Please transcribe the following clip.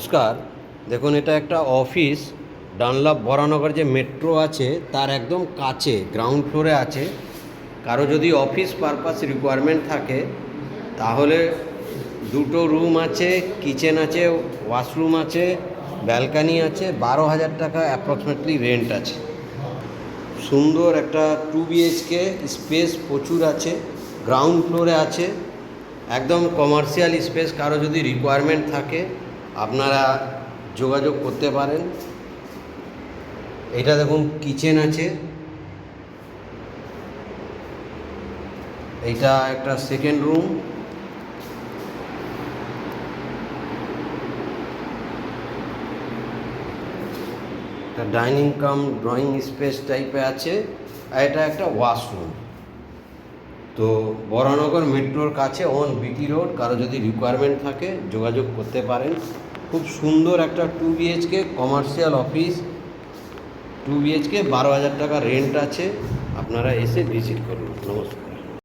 নমস্কার। দেখুন, এটা একটা অফিস। ডানলপ বরানগর যে মেট্রো আছে তার একদম কাছে গ্রাউন্ড ফ্লোরে আছে। কারো যদি অফিস পারপাস রিকোয়ারমেন্ট থাকে তাহলে দুটো রুম আছে, কিচেন আছে, ওয়াশরুম আছে, ব্যালকানি আছে, 12,000 টাকা অ্যাপ্রক্সিমেটলি রেন্ট আছে। সুন্দর একটা 2 BHK, স্পেস প্রচুর আছে, গ্রাউন্ড ফ্লোরে আছে, একদম কমার্শিয়াল স্পেস। কারো যদি রিকোয়ারমেন্ট থাকে আপনারা যোগাযোগ করতে পারেন। এটা দেখুন কিচেন আছে, এইটা একটা সেকেন্ড রুম, একটা ডাইনিং কাম ড্রয়িং স্পেস টাইপে আছে, আর এটা একটা ওয়াশরুম। তো বরানগর মেট্রোর কাছে অন BT রোড। কারো যদি রিকোয়ারমেন্ট থাকে যোগাযোগ করতে পারেন। খুব সুন্দর একটা 2 BHK কমার্শিয়াল অফিস। 2 BHK 12,000 টাকা রেন্ট আছে। আপনারা এসে ভিজিট করুন। নমস্কার।